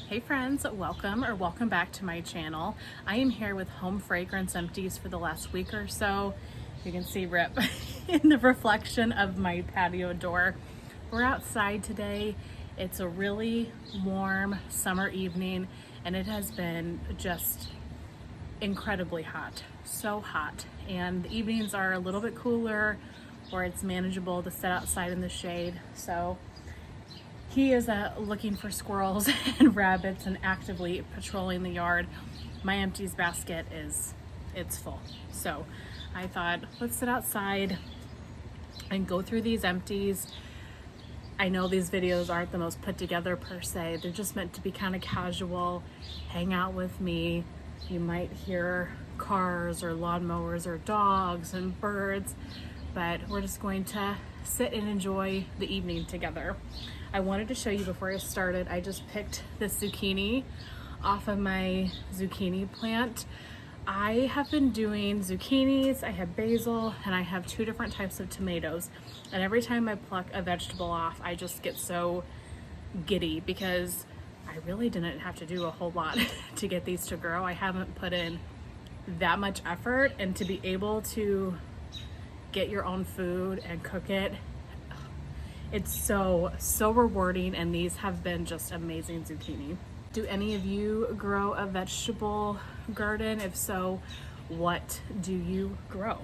Hey friends, welcome back to my channel. I am here with home fragrance empties for the last week or so. You can see Rip in the reflection of my patio door. We're outside today. It's a really warm summer evening and it has been just incredibly hot, so hot. And the evenings are a little bit cooler or it's manageable to sit outside in the shade. So he is looking for squirrels and rabbits and actively patrolling the yard. My empties basket it's full. So I thought, let's sit outside and go through these empties. I know these videos aren't the most put together per se. They're just meant to be kind of casual, hang out with me. You might hear cars or lawnmowers or dogs and birds, but we're just going to sit and enjoy the evening together. I wanted to show you before I started, I just picked this zucchini off of my zucchini plant. I have been doing zucchinis, I have basil, and I have two different types of tomatoes. And every time I pluck a vegetable off, I just get so giddy because I really didn't have to do a whole lot to get these to grow. I haven't put in that much effort, and to be able to get your own food and cook it, it's so rewarding, and these have been just amazing zucchini. Do any of you grow a vegetable garden? If so, what do you grow?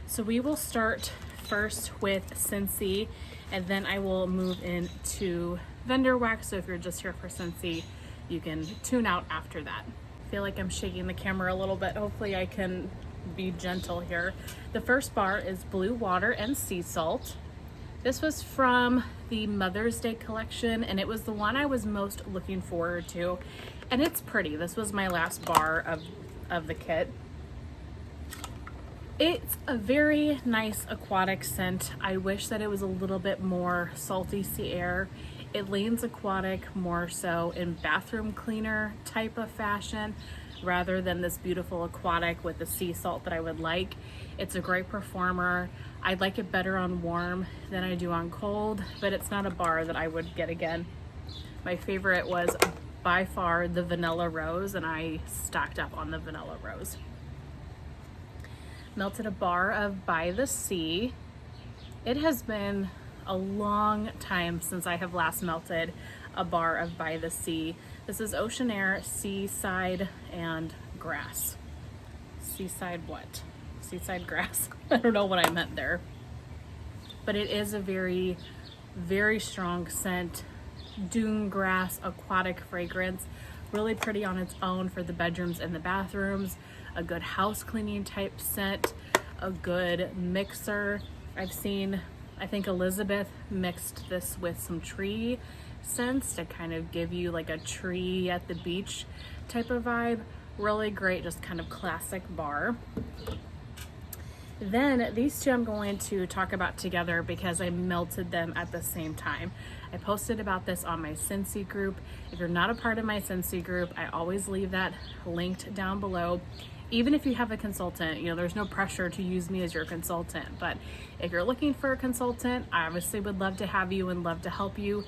So we will start first with Scentsy, and then I will move into vendor wax. So if you're just here for Scentsy, you can tune out after that. I feel like I'm shaking the camera a little bit. Hopefully I can be gentle here. The first bar is blue water and sea salt. This was from the Mother's Day collection, and it was the one I was most looking forward to. And it's pretty. This was my last bar of the kit. It's a very nice aquatic scent. I wish that it was a little bit more salty sea air. It leans aquatic more so in bathroom cleaner type of fashion rather than this beautiful aquatic with the sea salt that I would like. It's a great performer. I like it better on warm than I do on cold, but it's not a bar that I would get again. My favorite was by far the vanilla rose, and I stocked up on the vanilla rose. Melted a bar of By the Sea. It has been a long time since I have last melted a bar of By the Sea. This is Ocean Air, Seaside, and Grass. Seaside what? Seaside grass. I don't know what I meant there. But it is a very, very strong scent. Dune grass, aquatic fragrance. Really pretty on its own for the bedrooms and the bathrooms. A good house cleaning type scent. A good mixer. I've seen, I think Elizabeth mixed this with some tree scents to kind of give you like a tree at the beach type of vibe. Really great, just kind of classic bar. Then these two I'm going to talk about together because I melted them at the same time. I posted about this on my Scentsy group. If you're not a part of my Scentsy group, I always leave that linked down below. Even if you have a consultant, there's no pressure to use me as your consultant, but if you're looking for a consultant, I obviously would love to have you and love to help you.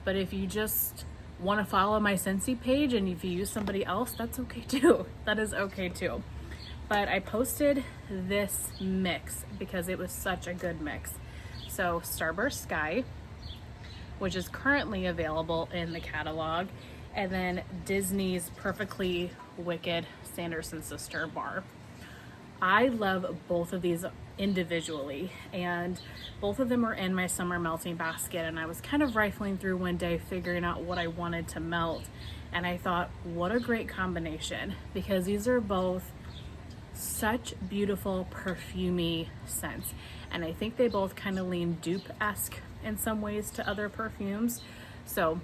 But if you just want to follow my Scentsy page and if you use somebody else, that's okay too. That is okay too. But I posted this mix because it was such a good mix. So Starburst Sky, which is currently available in the catalog, and then Disney's Perfectly Wicked Sanderson Sister bar. I love both of these individually, and both of them are in my summer melting basket, and I was kind of rifling through one day figuring out what I wanted to melt, and I thought, what a great combination, because these are both such beautiful perfumey scents, and I think they both kind of lean dupe-esque in some ways to other perfumes. So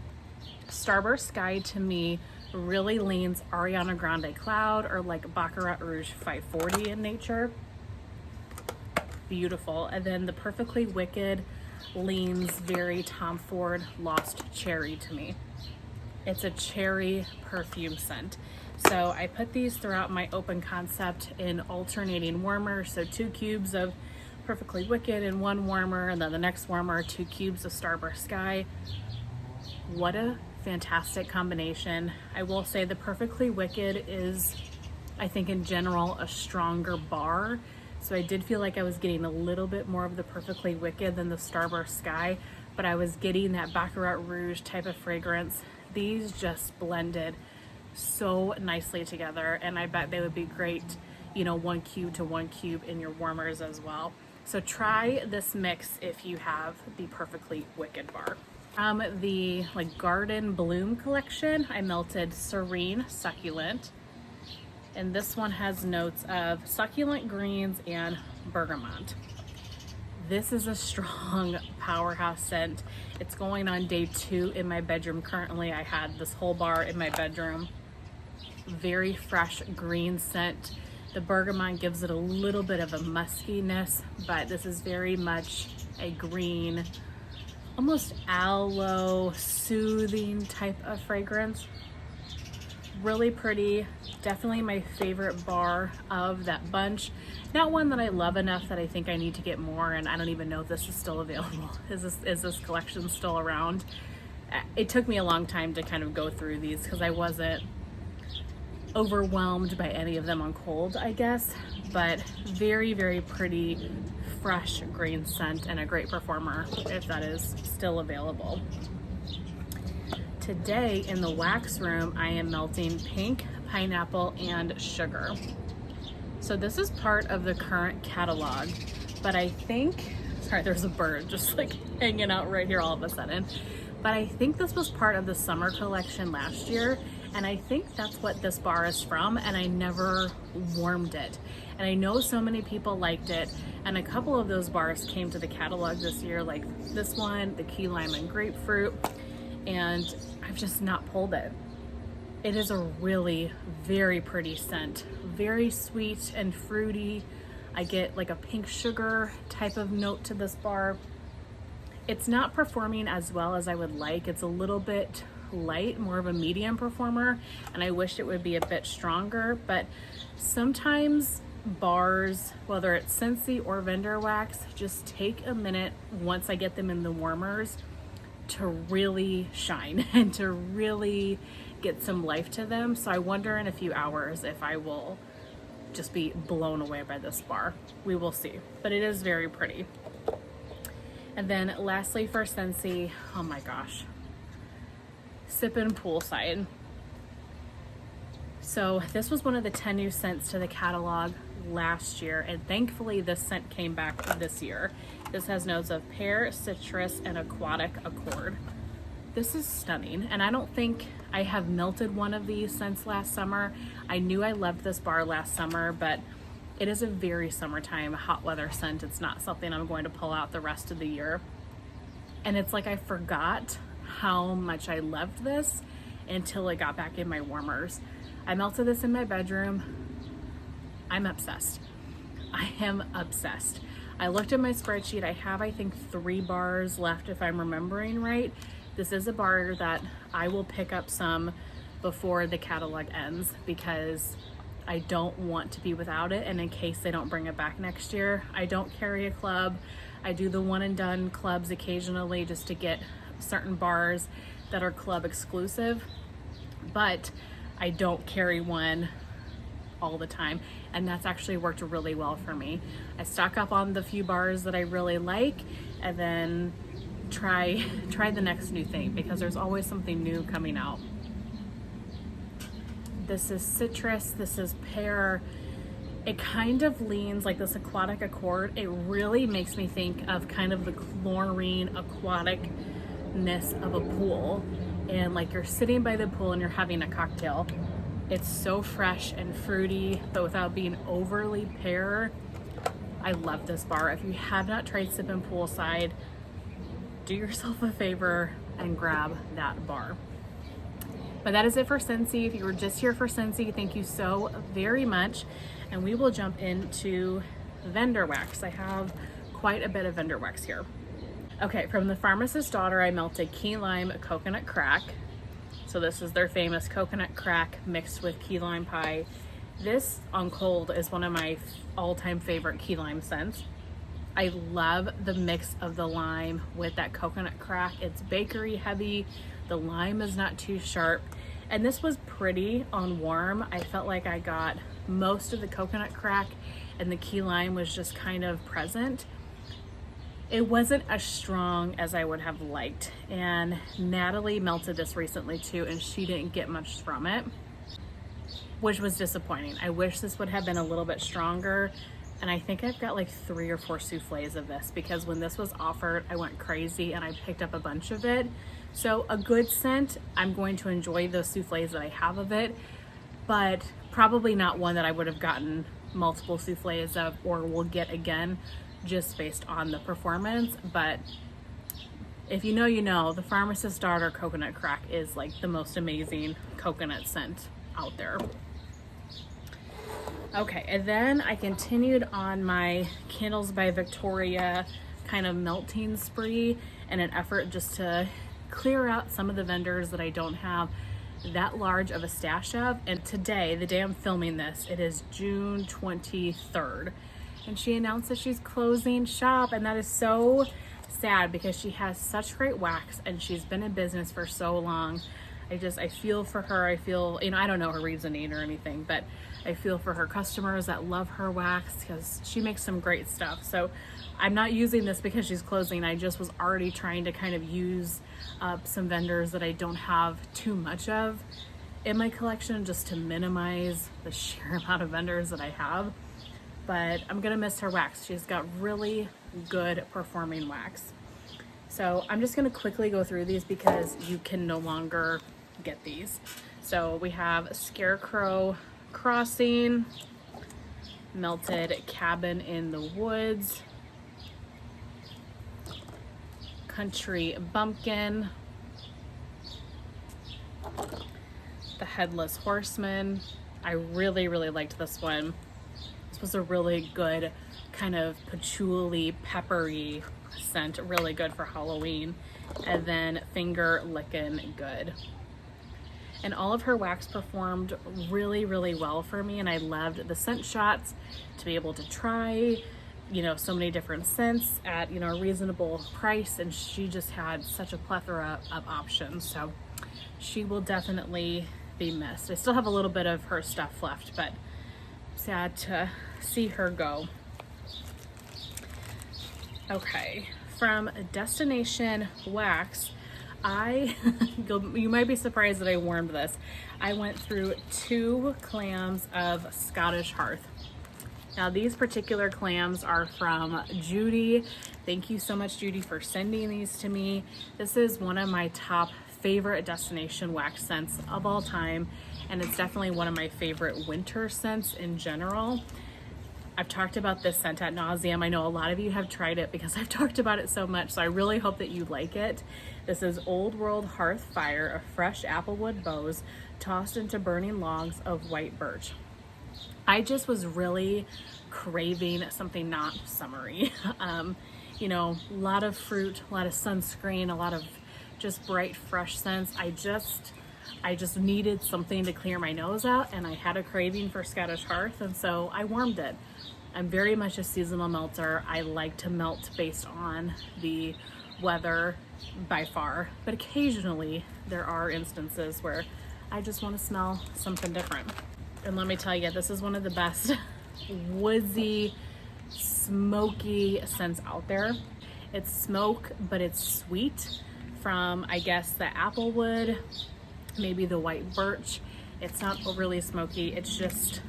Starburst Sky to me really leans Ariana Grande Cloud or like Baccarat Rouge 540 in nature. Beautiful. And then the Perfectly Wicked leans very Tom Ford Lost Cherry to me. It's a cherry perfume scent. So I put these throughout my open concept in alternating warmers. So 2 cubes of Perfectly Wicked and 1 warmer, and then the next warmer, 2 cubes of Starburst Sky. What a fantastic combination. I will say the Perfectly Wicked is, I think in general, a stronger bar. So I did feel like I was getting a little bit more of the Perfectly Wicked than the Starburst Sky, but I was getting that Baccarat Rouge type of fragrance. These just blended so nicely together, and I bet they would be great, you know, 1 cube to 1 cube in your warmers as well. So try this mix if you have the Perfectly Wicked bar. The Garden Bloom collection, I melted Serene Succulent, and this one has notes of succulent greens and bergamot. This is a strong powerhouse scent. It's going on day 2 in my bedroom currently. I had this whole bar in my bedroom. Very fresh green scent. The bergamot gives it a little bit of a muskiness, but this is very much a green, almost aloe, soothing type of fragrance. Really pretty. Definitely my favorite bar of that bunch. Not one that I love enough that I think I need to get more, and I don't even know if this is still available. Is this collection still around? It took me a long time to kind of go through these because I wasn't overwhelmed by any of them on cold, I guess. But very, very pretty, fresh green scent and a great performer if that is still available. Today in the wax room, I am melting Pink, Pineapple, and Sugar. So this is part of the current catalog, but I think, sorry, there's a bird just like hanging out right here all of a sudden. But I think this was part of the summer collection last year, and I think that's what this bar is from, and I never warmed it. And I know so many people liked it, and a couple of those bars came to the catalog this year, like this one, the Key Lime and Grapefruit, and I've just not pulled it. It is a really very pretty scent, very sweet and fruity. I get like a pink sugar type of note to this bar. It's not performing as well as I would like. It's a little bit light, more of a medium performer, and I wish it would be a bit stronger, but sometimes bars, whether it's Scentsy or vendor wax, just take a minute once I get them in the warmers to really shine and to really get some life to them. So I wonder in a few hours if I will just be blown away by this bar. We will see, but it is very pretty. And then lastly for Scentsy, oh my gosh, Sippin' Poolside. So this was one of the 10 new scents to the catalog last year, and thankfully this scent came back this year. This has notes of pear, citrus, and aquatic accord. This is stunning, and I don't think I have melted one of these since last summer. I knew I loved this bar last summer, but it is a very summertime hot weather scent. It's not something I'm going to pull out the rest of the year. And it's like I forgot how much I loved this until it got back in my warmers. I melted this in my bedroom. I'm obsessed. I am obsessed. I looked at my spreadsheet. I have, I think, 3 bars left if I'm remembering right. This is a bar that I will pick up some before the catalog ends because I don't want to be without it, and in case they don't bring it back next year. I don't carry a club. I do the one and done clubs occasionally just to get certain bars that are club exclusive, but I don't carry one all the time, and that's actually worked really well for me. I stock up on the few bars that I really like and then try the next new thing because there's always something new coming out. This is citrus, this is pear. It kind of leans like this aquatic accord. It really makes me think of kind of the chlorine aquaticness of a pool, and like you're sitting by the pool and you're having a cocktail. It's so fresh and fruity, but without being overly pear. I love this bar. If you have not tried Sippin' Poolside, do yourself a favor and grab that bar. But that is it for Scentsy. If you were just here for Scentsy, thank you so very much. And we will jump into vendor wax. I have quite a bit of vendor wax here. Okay, from the Pharmacist Daughter, I melted Key Lime Coconut Crack. So this is their famous coconut crack mixed with key lime pie. This on cold is one of my all-time favorite key lime scents. I love the mix of the lime with that coconut crack. It's bakery heavy, The lime is not too sharp. And this was pretty on warm. I felt like I got most of the coconut crack and the key lime was just kind of present. It wasn't as strong as I would have liked. And Natalie melted this recently too, and she didn't get much from it, which was disappointing. I wish this would have been a little bit stronger. And I think I've got like 3 or 4 souffles of this because when this was offered, I went crazy and I picked up a bunch of it. So a good scent, I'm going to enjoy those souffles that I have of it, but probably not one that I would have gotten multiple souffles of or will get again just based on the performance. But if you know, you know, the Pharmacist Daughter Coconut Crack is like the most amazing coconut scent out there. Okay, and then I continued on my Candles by Victoria kind of melting spree in an effort just to clear out some of the vendors that I don't have that large of a stash of. And today, the day I'm filming this, it is June 23rd, and she announced that she's closing shop, and that is so sad because she has such great wax and she's been in business for so long. I feel for her. I feel, you know, I don't know her reasoning or anything, but I feel for her customers that love her wax because she makes some great stuff. So I'm not using this because she's closing. I just was already trying to kind of use up some vendors that I don't have too much of in my collection just to minimize the sheer amount of vendors that I have. But I'm gonna miss her wax. She's got really good performing wax. So I'm just gonna quickly go through these because you can no longer get these. So we have Scarecrow Crossing, Melted Cabin in the Woods, Country Bumpkin, the Headless Horseman. I really, really liked this one. This was a really good kind of patchouli, peppery scent, really good for Halloween. And then Finger Lickin' Good. And all of her wax performed really, really well for me, and I loved the scent shots to be able to try, you know, so many different scents at, you know, a reasonable price, and she just had such a plethora of options. So she will definitely be missed. I still have a little bit of her stuff left, but sad to see her go. Okay, from Destination Wax, you might be surprised that I warmed this. I went through 2 clams of Scottish Hearth. Now these particular clams are from Judy. Thank you so much, Judy, for sending these to me. This is one of my top favorite destination wax scents of all time, and it's definitely one of my favorite winter scents in general. I've talked about this scent ad nauseum. I know a lot of you have tried it because I've talked about it so much, so I really hope that you like it. This is Old World Hearth Fire, a fresh applewood boughs tossed into burning logs of white birch. I just was really craving something not summery. You know, a lot of fruit, a lot of sunscreen, a lot of just bright, fresh scents. I just needed something to clear my nose out, and I had a craving for Scottish Hearth, and so I warmed it. I'm very much a seasonal melter. I like to melt based on the weather by far, but occasionally there are instances where I just want to smell something different. And let me tell you, this is one of the best woodsy, smoky scents out there. It's smoke, but it's sweet from, I guess, the applewood, maybe the white birch. It's not overly smoky. It's just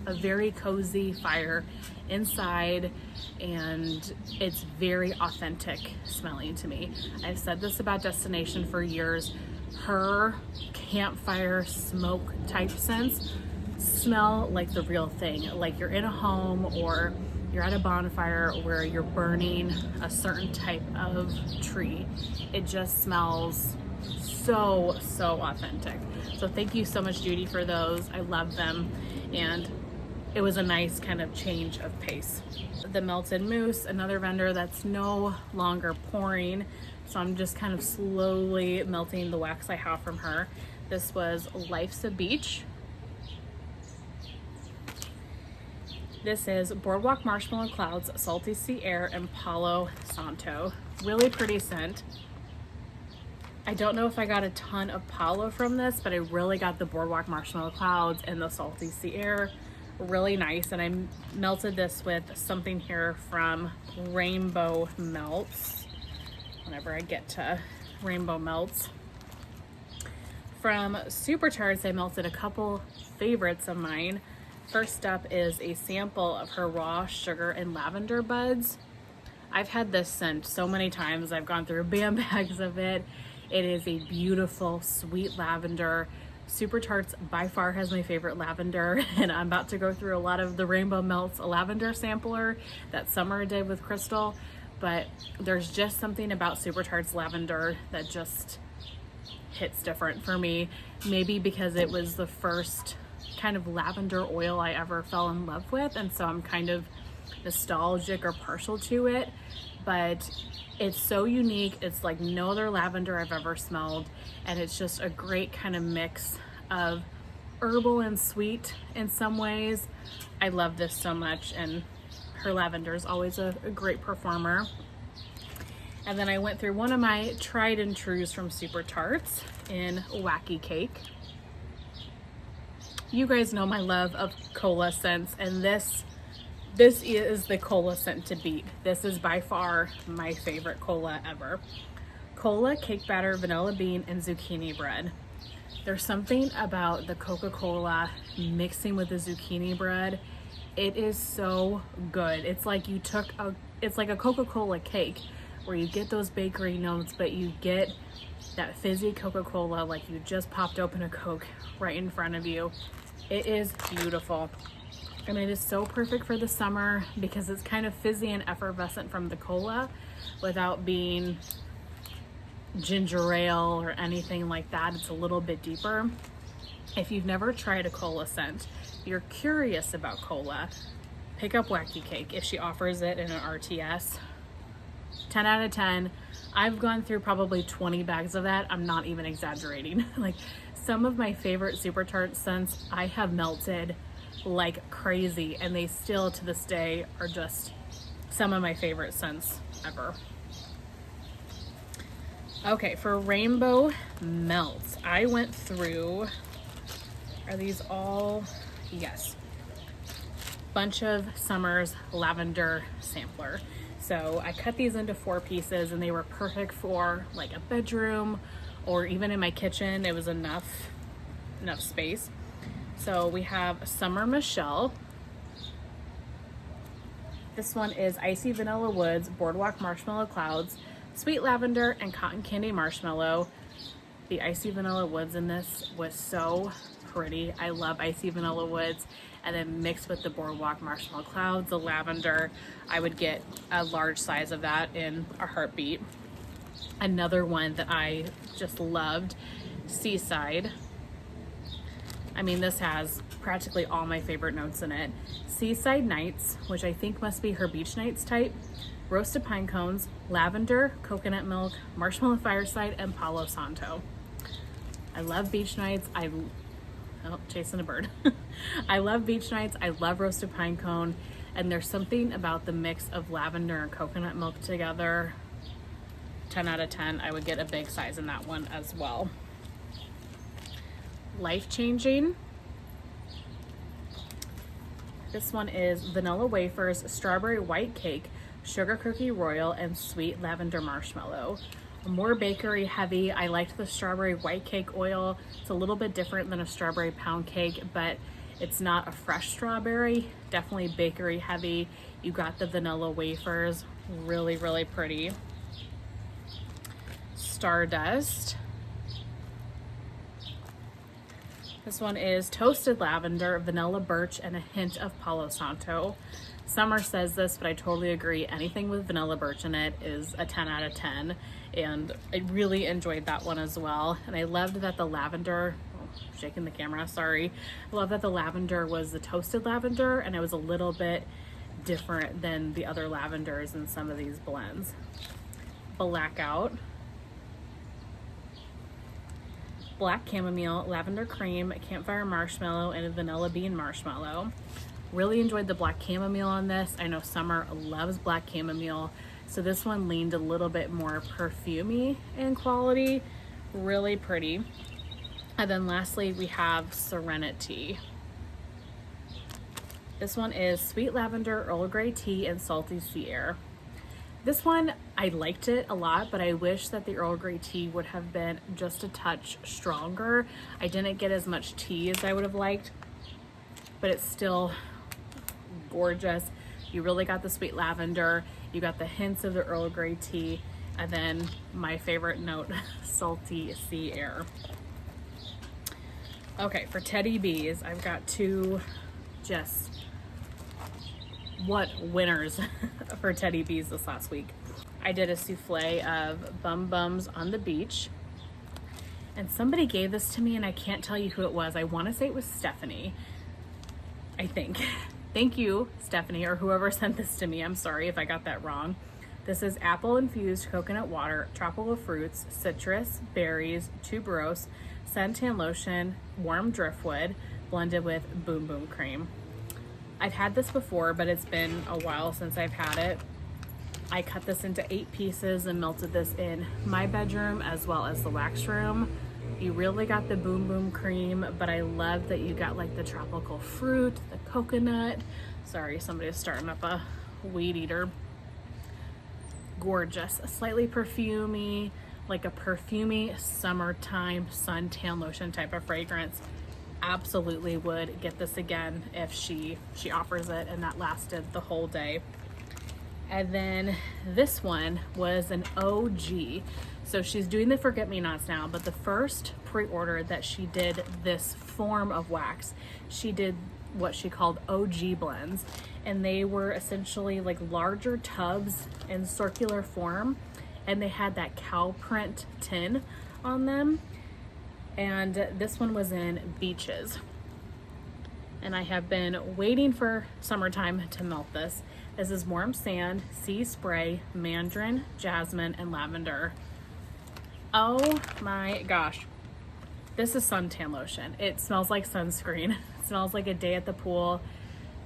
a very cozy fire inside, and it's very authentic smelling to me. I've said this about Destination for years. Her campfire smoke type scents smell like the real thing, like you're in a home or you're at a bonfire where you're burning a certain type of tree. It just smells so authentic. So thank you so much, Judy, for those. I love them, and it was a nice kind of change of pace. The Melted Moose, another vendor that's no longer pouring, so I'm just kind of slowly melting the wax I have from her. This was Life's a Beach. This is Boardwalk Marshmallow Clouds, Salty Sea Air, and Palo Santo. Really pretty scent. I don't know if I got a ton of Palo from this, but I really got the Boardwalk Marshmallow Clouds and the Salty Sea Air. Really nice. And I melted this with something here from Rainbow Melts. Whenever I get to Rainbow Melts. From Super Tarts, I melted a couple favorites of mine. First up is a sample of her raw sugar and lavender buds. I've had this scent so many times. I've gone through BAM bags of it. It is a beautiful, sweet lavender. Super Tarts by far has my favorite lavender, and I'm about to go through a lot of the Rainbow Melts lavender sampler that Summer did with Crystal, but there's just something about Super Tarts lavender that just hits different for me. Maybe because it was the first kind of lavender oil I ever fell in love with, and so I'm kind of nostalgic or partial to it, but it's so unique. It's like no other lavender I've ever smelled, and it's just a great kind of mix of herbal and sweet in some ways. I love this so much, and her lavender is always a great performer. And then I went through one of my tried and trues from Super Tarts in Wacky Cake. You guys know my love of cola scents, and this is the cola scent to beat. This is by far my favorite cola ever. Cola, cake batter, vanilla bean, and zucchini bread. There's something about the Coca-Cola mixing with the zucchini bread. It is so good. It's like it's like a Coca-Cola cake where you get those bakery notes, but you get that fizzy Coca-Cola like you just popped open a Coke right in front of you. It is beautiful. And it is so perfect for the summer because it's kind of fizzy and effervescent from the cola without being ginger ale or anything like that. It's a little bit deeper. If you've never tried a cola scent, you're curious about cola, pick up Wacky Cake if she offers it in an RTS. 10 out of 10. I've gone through probably 20 bags of that. I'm not even exaggerating. Like some of my favorite Super Tart scents I have melted like crazy, and they still to this day are just some of my favorite scents ever. Okay, for Rainbow Melts, I went through, are these all? Yes. Bunch of Summer's lavender sampler. So I cut these into 4 pieces, and they were perfect for like a bedroom or even in my kitchen. It was enough space. So we have Summer Michelle. This one is Icy Vanilla Woods, Boardwalk Marshmallow Clouds, Sweet Lavender, and Cotton Candy Marshmallow. The Icy Vanilla Woods in this was so pretty. I love Icy Vanilla Woods. And then mixed with the Boardwalk Marshmallow Clouds, the lavender, I would get a large size of that in a heartbeat. Another one that I just loved, Seaside. I mean, this has practically all my favorite notes in it. Seaside Nights, which I think must be her Beach Nights type, roasted pine cones, lavender, coconut milk, marshmallow fireside, and Palo Santo. I love Beach Nights. Chasing a bird. I love Beach Nights. I love roasted pine cone. And there's something about the mix of lavender and coconut milk together. 10 out of 10. I would get a big size in that one as well. Life Changing. This one is vanilla wafers, strawberry white cake, sugar cookie royal, and sweet lavender marshmallow. More bakery heavy. I liked the strawberry white cake oil. It's a little bit different than a strawberry pound cake, but it's not a fresh strawberry. Definitely bakery heavy. You got the vanilla wafers. Really, really pretty. Stardust. This one is toasted lavender, vanilla birch, and a hint of Palo Santo. Summer says this, but I totally agree. Anything with vanilla birch in it is a 10 out of 10. And I really enjoyed that one as well. And I loved that the lavender, shaking the camera, sorry. I love that the lavender was the toasted lavender, and it was a little bit different than the other lavenders in some of these blends. Blackout. Black chamomile, lavender cream, campfire marshmallow, and a vanilla bean marshmallow. Really enjoyed the black chamomile on this. I know Summer loves black chamomile, so this one leaned a little bit more perfumey in quality. Really pretty. And then lastly, we have Serenity. This one is Sweet Lavender, Earl Grey Tea, and Salty Sea Air. This one, I liked it a lot, but I wish that the Earl Grey tea would have been just a touch stronger. I didn't get as much tea as I would have liked, but it's still gorgeous. You really got the sweet lavender, you got the hints of the Earl Grey tea, and then my favorite note, salty sea air. Okay, for Teddy Bees, I've got two just winners for Teddy Bees this last week. I did a souffle of Bum Bums on the beach, and somebody gave this to me and I can't tell you who it was. I want to say it was Stephanie, I think. Thank you, Stephanie, or whoever sent this to me. I'm sorry if I got that wrong. This is apple infused coconut water, tropical fruits, citrus, berries, tuberose, suntan lotion, warm driftwood, blended with Boom Boom cream. I've had this before, but it's been a while since I've had it. I cut this into 8 pieces and melted this in my bedroom as well as the wax room. You really got the Boom Boom cream, but I love that you got like the tropical fruit, the coconut. Sorry, somebody's starting up a weed eater. Gorgeous, slightly perfumey, like a perfumey summertime suntan lotion type of fragrance. Absolutely would get this again if she offers it, and that lasted the whole day. And then this one was an OG. So she's doing the forget-me-nots now, but the first pre-order that she did this form of wax, she did what she called OG blends, and they were essentially like larger tubs in circular form, and they had that cow print tin on them. And this one was in Beaches. And I have been waiting for summertime to melt this. This is warm sand, sea spray, mandarin, jasmine, and lavender. Oh my gosh. This is suntan lotion. It smells like sunscreen. It smells like a day at the pool.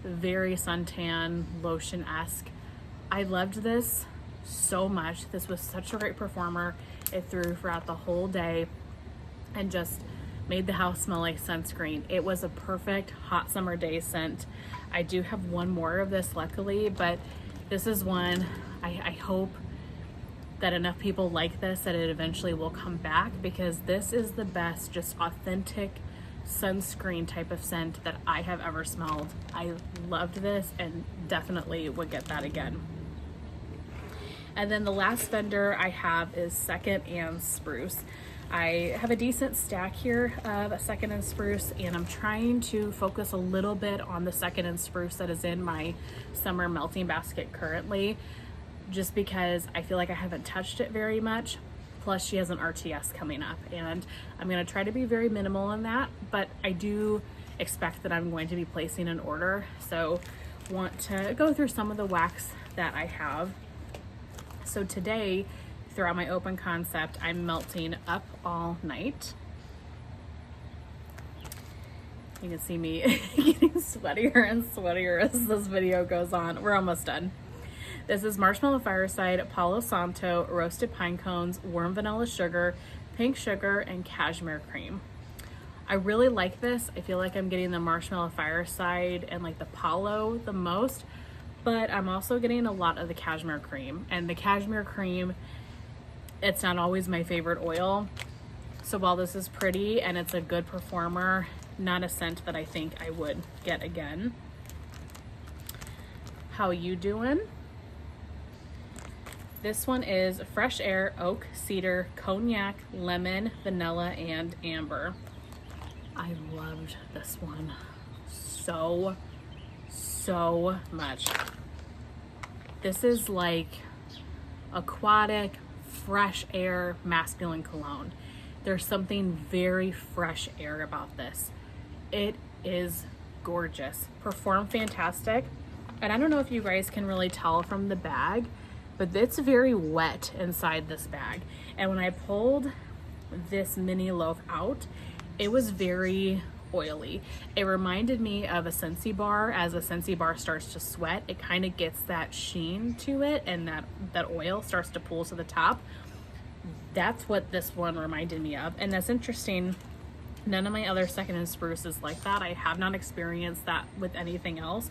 Very suntan lotion-esque. I loved this so much. This was such a great performer. It threw throughout the whole day and just made the house smell like sunscreen. It was a perfect hot summer day scent. I do have one more of this luckily, but this is one I hope that enough people like this that it eventually will come back, because this is the best just authentic sunscreen type of scent that I have ever smelled. I loved this and definitely would get that again. And then the last vendor I have is Second and Spruce. I have a decent stack here of Second and Spruce, and I'm trying to focus a little bit on the Second and Spruce that is in my summer melting basket currently, just because I feel like I haven't touched it very much. Plus she has an RTS coming up, and I'm gonna try to be very minimal in that, but I do expect that I'm going to be placing an order. So want to go through some of the wax that I have. So today, throughout my open concept, I'm melting Up All Night. You can see me getting sweatier and sweatier as this video goes on. We're almost done. This is Marshmallow Fireside, Palo Santo, Roasted Pine Cones, Warm Vanilla Sugar, Pink Sugar, and Cashmere Cream. I really like this. I feel like I'm getting the Marshmallow Fireside and like the Palo the most, but I'm also getting a lot of the Cashmere Cream. And the Cashmere Cream, it's not always my favorite oil. So while this is pretty and it's a good performer, not a scent that I think I would get again. How you doing? This one is Fresh Air, Oak, Cedar, Cognac, Lemon, Vanilla, and Amber. I loved this one so much. This is like aquatic, fresh air, masculine cologne. There's something very fresh air about this. It is gorgeous. Performed fantastic. And I don't know if you guys can really tell from the bag, but it's very wet inside this bag. And when I pulled this mini loaf out, it was very oily. It reminded me of a Scentsy bar. As a Scentsy bar starts to sweat, it kind of gets that sheen to it, and that oil starts to pool to the top. That's what this one reminded me of. And that's interesting. None of my other Second and Spruce is like that. I have not experienced that with anything else.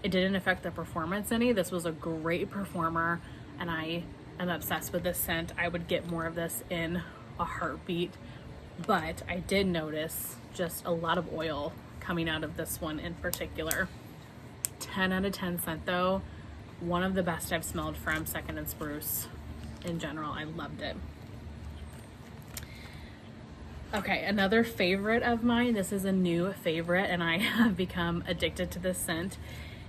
It didn't affect the performance any. This was a great performer, and I am obsessed with this scent. I would get more of this in a heartbeat, but I did notice just a lot of oil coming out of this one in particular. 10 out of 10 scent though. One of the best I've smelled from Second and Spruce in general. I loved it. Okay, another favorite of mine. This is a new favorite, and I have become addicted to this scent,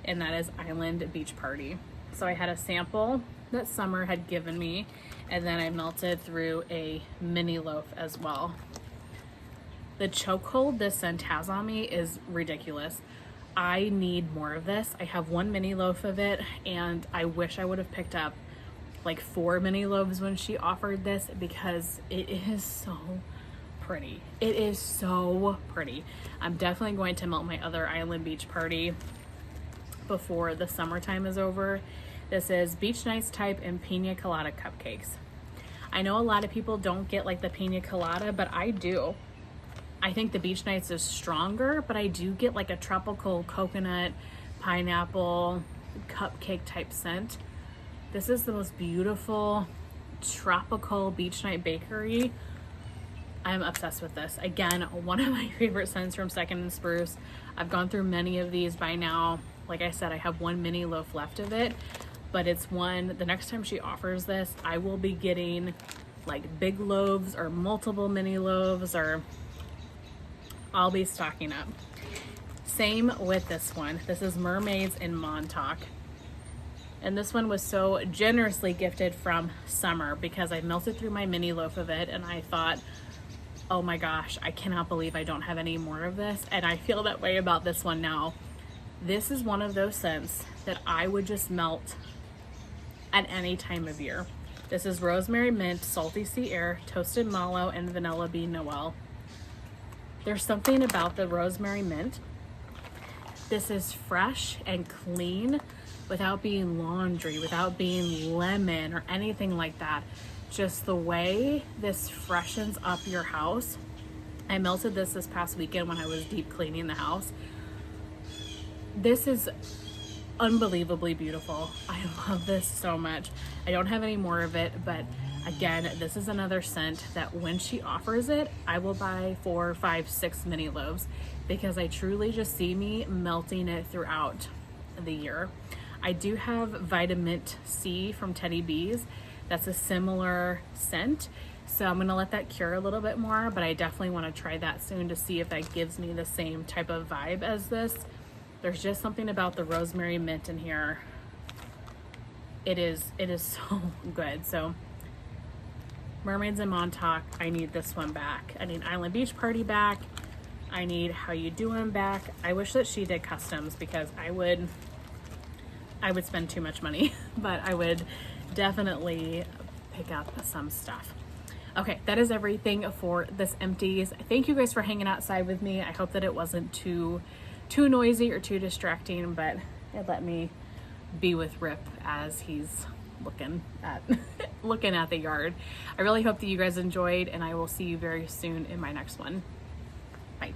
and that is Island Beach Party. So I had a sample that Summer had given me, and then I melted through a mini loaf as well. The chokehold this scent has on me is ridiculous. I need more of this. I have one mini loaf of it, and I wish I would have picked up like 4 mini loaves when she offered this, because it is so pretty. It is so pretty. I'm definitely going to melt my other Island Beach Party before the summertime is over. This is Beach Nights Type and Pina Colada Cupcakes. I know a lot of people don't get like the Pina Colada, but I do. I think the Beach Nights is stronger, but I do get like a tropical coconut, pineapple, cupcake type scent. This is the most beautiful tropical beach night bakery. I'm obsessed with this. Again, one of my favorite scents from Second and Spruce. I've gone through many of these by now. Like I said, I have one mini loaf left of it, but it's one, the next time she offers this, I will be getting like big loaves or multiple mini loaves, or I'll be stocking up. Same with this one. This is Mermaids in Montauk. And this one was so generously gifted from Summer, because I melted through my mini loaf of it and I thought, oh my gosh, I cannot believe I don't have any more of this. And I feel that way about this one now. This is one of those scents that I would just melt at any time of year. This is Rosemary Mint, Salty Sea Air, Toasted Mallow, and Vanilla Bean Noel. There's something about the Rosemary Mint. This is fresh and clean without being laundry, without being lemon or anything like that. Just the way this freshens up your house. I melted this past weekend when I was deep cleaning the house. This is unbelievably beautiful. I love this so much. I don't have any more of it, but again, this is another scent that when she offers it, I will buy 4, 5, 6 mini loaves, because I truly just see me melting it throughout the year. I do have Vitamin C from Teddy Bees. That's a similar scent. So I'm gonna let that cure a little bit more, but I definitely wanna try that soon to see if that gives me the same type of vibe as this. There's just something about the rosemary mint in here. It is so good. So Mermaids in Montauk, I need this one back. I need Island Beach Party back. I need How You Doin' back. I wish that she did customs, because I would spend too much money, but I would definitely pick up some stuff. Okay, that is everything for this empties. Thank you guys for hanging outside with me. I hope that it wasn't too noisy or too distracting, but it let me be with Rip as he's looking at the yard. I really hope that you guys enjoyed, and I will see you very soon in my next one. Bye.